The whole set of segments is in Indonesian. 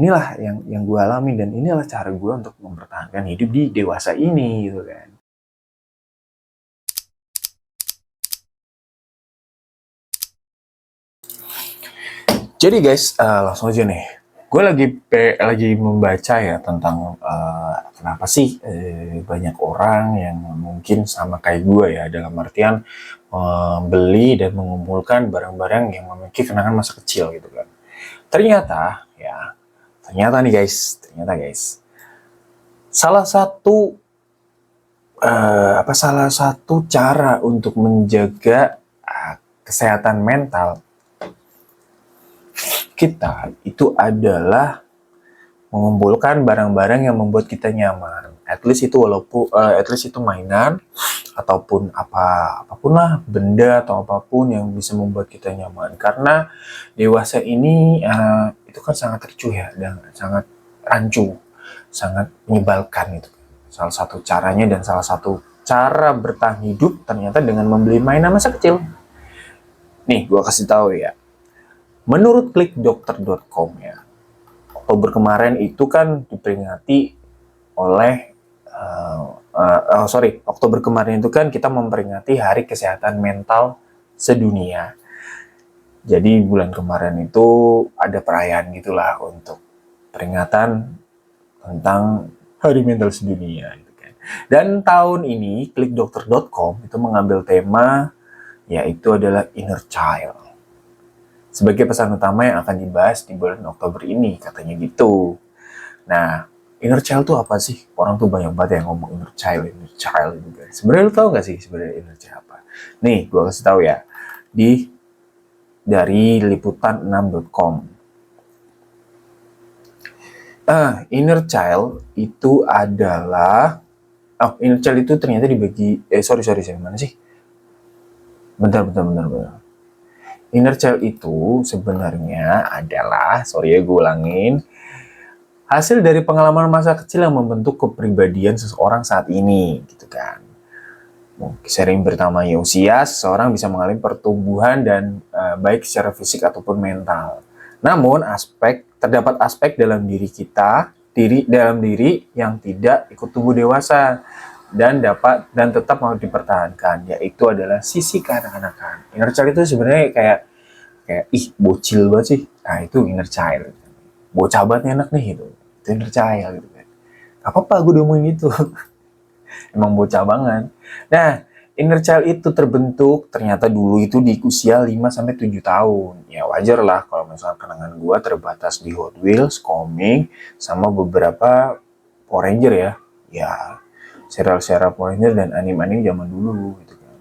inilah yang gue alami dan inilah cara gue untuk mempertahankan hidup di dewasa ini gitu kan. Jadi guys, langsung aja nih. Gue lagi membaca ya tentang kenapa sih banyak orang yang mungkin sama kayak gue ya, dalam artian membeli dan mengumpulkan barang-barang yang memiliki kenangan masa kecil gitu kan. Ternyata nih guys, salah satu cara untuk menjaga kesehatan mental kita itu adalah mengumpulkan barang-barang yang membuat kita nyaman. At least itu mainan ataupun apapun lah, benda atau apapun yang bisa membuat kita nyaman. Karena dewasa ini itu kan sangat ricuh ya, dan sangat rancu, sangat menyebalkan itu. Salah satu caranya dan salah satu cara bertahan hidup ternyata dengan membeli mainan masa kecil. Nih, gua kasih tahu ya. Menurut klikdokter.com ya, Oktober kemarin itu kan diperingati oleh Oktober kemarin itu kan kita memperingati Hari Kesehatan Mental Sedunia. Jadi bulan kemarin itu ada perayaan gitulah untuk peringatan tentang Hari Mental Sedunia gitu kan. Dan tahun ini klikdokter.com itu mengambil tema yaitu adalah inner child sebagai pesan utama yang akan dibahas di bulan Oktober ini, katanya gitu. Nah, inner child tuh apa sih? Orang tuh banyak banget yang ngomong inner child gitu kan. Sebenarnya lu tau gak sih sebenarnya inner child apa? Nih, gue kasih tahu ya. Dari liputan6.com. Inner child itu adalah inner child itu ternyata dibagi sorry mana sih? Bentar. Inner child itu sebenarnya adalah, sorry ya gue ulangin, hasil dari pengalaman masa kecil yang membentuk kepribadian seseorang saat ini, gitu kan. Sering bertambahnya usia, seseorang bisa mengalami pertumbuhan dan baik secara fisik ataupun mental. Namun terdapat aspek dalam diri yang tidak ikut tumbuh dewasa dan tetap mau dipertahankan, yaitu adalah sisi kekanak-kanakan. Inner child itu sebenarnya kayak bocil banget sih. Nah, itu inner child. Bocah banget enak nih gitu. Itu inner child gitu kan. Gak apa-apa gue ngomongin itu. Emang bocah banget. Nah, inner child itu terbentuk ternyata dulu itu di usia 5-7 tahun. Ya wajar lah kalau misalnya kenangan gue terbatas di Hot Wheels, komik, sama beberapa Power Ranger ya. Ya, serial-serial Power Ranger dan anime-anime zaman dulu gitu kan.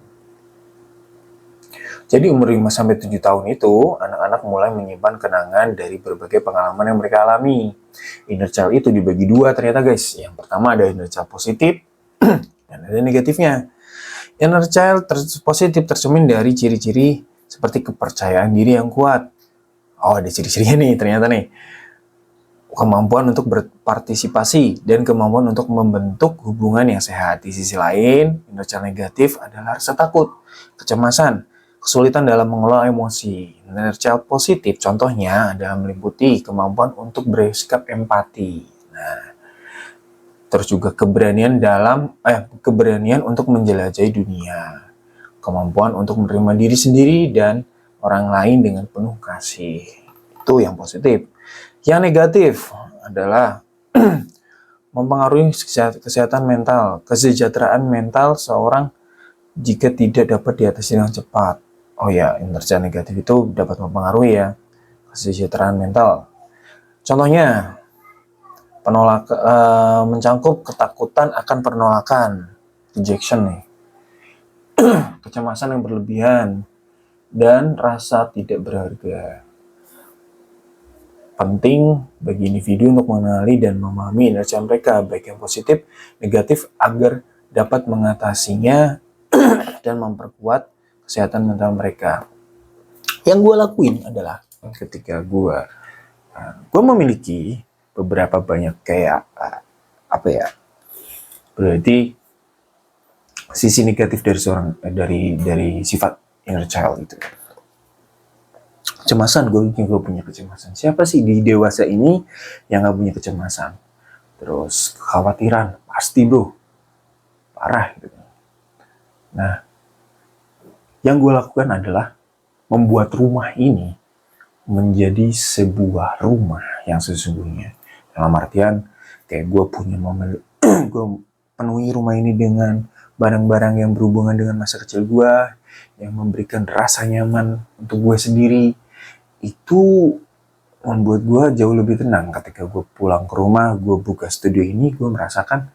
Jadi umur 5-7 tahun itu, anak-anak mulai menyimpan kenangan dari berbagai pengalaman yang mereka alami. Inner child itu dibagi dua ternyata guys. Yang pertama ada inner child positif, dan ada negatifnya. Inner child positif tercermin dari ciri-ciri seperti kepercayaan diri yang kuat. Oh, ada ciri-cirinya nih ternyata nih. Kemampuan untuk berpartisipasi dan kemampuan untuk membentuk hubungan yang sehat. Di sisi lain, inner child negatif adalah rasa takut, kecemasan, kesulitan dalam mengelola emosi. Inner child positif contohnya adalah meliputi kemampuan untuk bersikap empati. Nah, terus juga keberanian untuk menjelajahi dunia, kemampuan untuk menerima diri sendiri dan orang lain dengan penuh kasih. Itu yang positif. Yang negatif adalah mempengaruhi kesehatan mental, kesejahteraan mental seorang jika tidak dapat diatasi dengan cepat. Oh ya, inner child negatif itu dapat mempengaruhi ya kesejahteraan mental. Contohnya, mencangkup ketakutan akan penolakan, rejection nih, kecemasan yang berlebihan, dan rasa tidak berharga. Penting bagi individu untuk mengenali dan memahami inner child mereka, baik yang positif, negatif, agar dapat mengatasinya dan memperkuat kesehatan mental mereka. Yang gue lakuin adalah ketika gue memiliki beberapa banyak kayak berarti sisi negatif dari sifat inner child itu. Kecemasan, gue juga punya kecemasan. Siapa sih di dewasa ini yang gak punya kecemasan? Terus kekhawatiran, pasti bro, parah gitu. Nah, yang gue lakukan adalah membuat rumah ini menjadi sebuah rumah yang sesungguhnya. Dalam artian, kayak gue punya momen, gue penuhi rumah ini dengan barang-barang yang berhubungan dengan masa kecil gue, yang memberikan rasa nyaman untuk gue sendiri. Itu membuat gue jauh lebih tenang ketika gue pulang ke rumah, gue buka studio ini, gue merasakan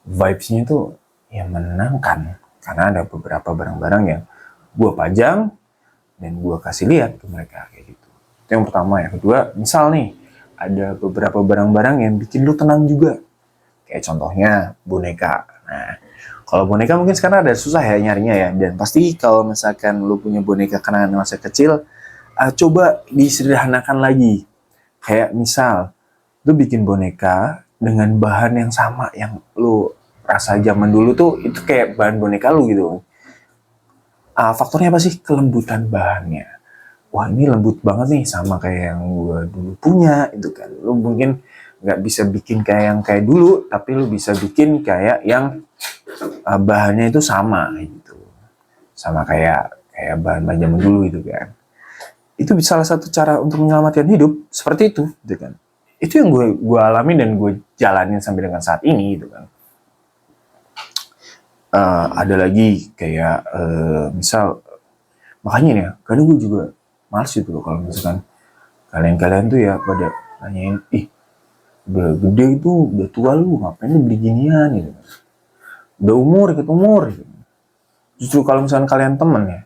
vibes-nya itu ya menenangkan. Karena ada beberapa barang-barang yang gue pajang dan gue kasih lihat ke mereka kayak gitu. Itu yang pertama. Yang kedua, misal nih ada beberapa barang-barang yang bikin lu tenang juga. Kayak contohnya boneka. Nah, kalau boneka mungkin sekarang ada susah ya nyarinya ya. Dan pasti kalau misalkan lu punya boneka kenangan masa kecil, coba disederhanakan lagi. Kayak misal, lu bikin boneka dengan bahan yang sama yang lu rasa zaman dulu tuh itu kayak bahan boneka lu gitu. Faktornya apa sih? Kelembutan bahannya. Wah ini lembut banget nih sama kayak yang gue dulu punya itu kan. Lu mungkin nggak bisa bikin kayak yang kayak dulu, tapi lu bisa bikin kayak yang bahannya itu sama gitu. Sama kayak bahan-bahan zaman dulu itu kan. Itu salah satu cara untuk menyelamatkan hidup seperti itu gitu kan. Itu yang gue alami dan gue jalanin sampai dengan saat ini gitu kan. Ada lagi kayak misal makanya nih ya, kadang gue juga males gitu loh kalau misalkan kalian tuh ya pada nanyain, udah gede itu, udah tua lu, ngapain lu beli ginian gitu. Udah ikut umur gitu. Justru kalau misalkan kalian temen ya,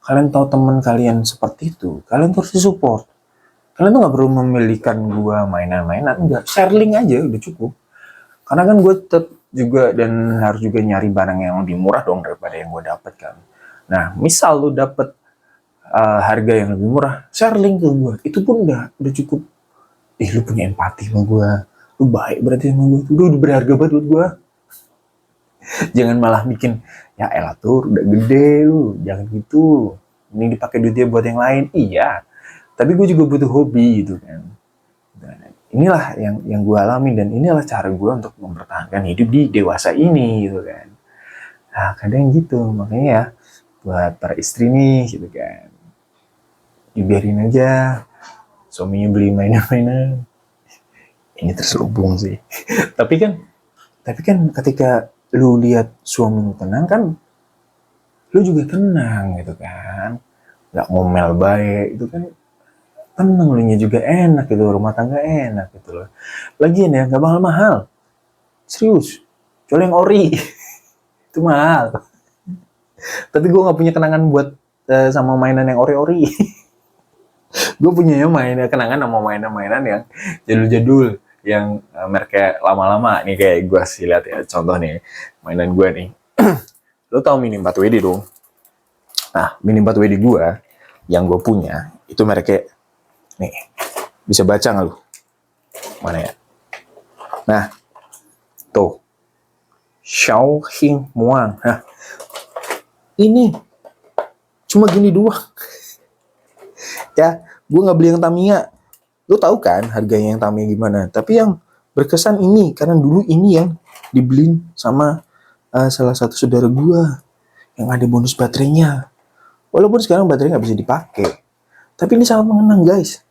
kalian tahu temen kalian seperti itu, kalian tuh harus support. Kalian tuh gak perlu memilihkan gue mainan-mainan, enggak, share link aja udah cukup. Karena kan gue tetap juga dan harus juga nyari barang yang lebih murah dong daripada yang gue dapet kan. Nah, misal lu dapet harga yang lebih murah, share link ke gue. Itu pun udah cukup. Lu punya empati sama gue. Lu baik berarti sama gue. Lu udah berharga banget buat gue. Jangan malah bikin, ya elah tuh udah gede lu. Jangan gitu. Ini dipakai duitnya buat yang lain. Iya. Tapi gue juga butuh hobi gitu kan. Dan inilah yang gue alami dan inilah cara gue untuk mempertahankan hidup di dewasa ini gitu kan. Nah kadang gitu. Makanya ya buat para istri nih gitu kan. Dibiarin aja suaminya beli mainan-mainan. Ini terselubung sih. tapi kan ketika lu lihat suami lu tenang kan, lu juga tenang gitu kan. Gak ngomel baik itu kan, tenang, lu nya juga enak gitu, rumah tangga enak gitu loh. Lagian ya gak mahal-mahal. Serius. Kecuali yang ori. Itu mahal. Tapi gue gak punya kenangan buat sama mainan yang ori-ori. Gue punya kenangan sama mainan-mainan yang jadul-jadul, yang mereknya lama-lama nih. Kayak gue sih lihat ya, contoh nih mainan gue nih. Lo tau Mini 4WD dong? Nah Mini 4WD gue yang gue punya itu mereknya nih, bisa baca nggak lo? Mana ya? Nah tuh Xiaoxing Muang. Nah ini cuma gini doang. Ya, gue nggak beli yang Tamiya. Lo tahu kan harganya yang Tamiya gimana? Tapi yang berkesan ini karena dulu ini yang dibeliin sama salah satu saudara gue yang ada bonus baterainya. Walaupun sekarang baterainya nggak bisa dipakai, tapi ini sangat mengenang guys.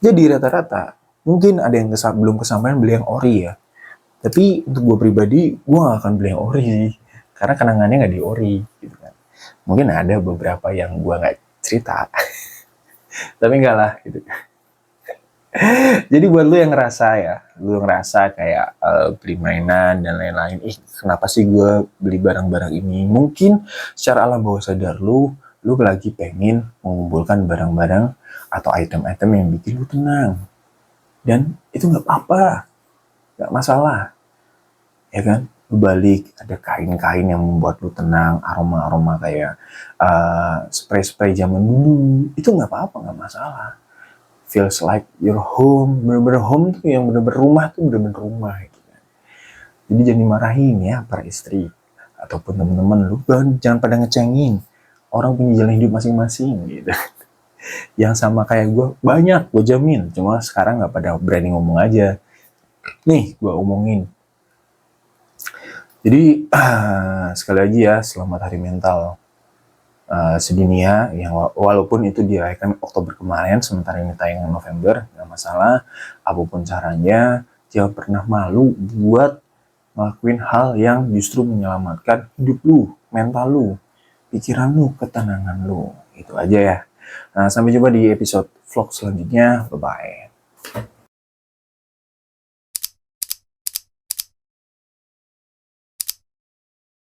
Jadi rata-rata mungkin ada yang belum kesampaian beli yang ori ya. Tapi untuk gue pribadi, gue gak akan beli yang ori sih. Karena kenangannya gak di ori gitu kan. Mungkin ada beberapa yang gue gak cerita. Tapi enggak lah gitu. Jadi buat lu yang ngerasa ya, lu ngerasa kayak beli mainan dan lain-lain, kenapa sih gue beli barang-barang ini? Mungkin secara alam bawah sadar lu lagi pengen mengumpulkan barang-barang atau item-item yang bikin lu tenang. Dan itu gak apa-apa, gak masalah. Ya kan? Lu balik, ada kain-kain yang membuat lu tenang, aroma-aroma kayak spray-spray zaman dulu. Itu gak apa-apa, gak masalah. Feels like your home. Bener-bener home tuh yang bener-bener rumah tuh bener-bener rumah gitu kan. Jadi jangan dimarahin ya para istri ataupun teman-teman lu, jangan pada ngecengin. Orang punya jalan hidup masing-masing gitu. yang sama kayak gue banyak, gue jamin. Cuma sekarang nggak pada berani ngomong aja. Nih, gue omongin. Jadi, sekali lagi ya, selamat Hari Mental sedunia, yang walaupun itu dirayakan Oktober kemarin, sementara ini tayang November, nggak masalah. Apapun caranya, jangan pernah malu buat ngelakuin hal yang justru menyelamatkan hidup lu, mental lu, pikiran lu, ketenangan lu. Itu aja ya. Nah, sampai jumpa di episode vlog selanjutnya. Bye-bye.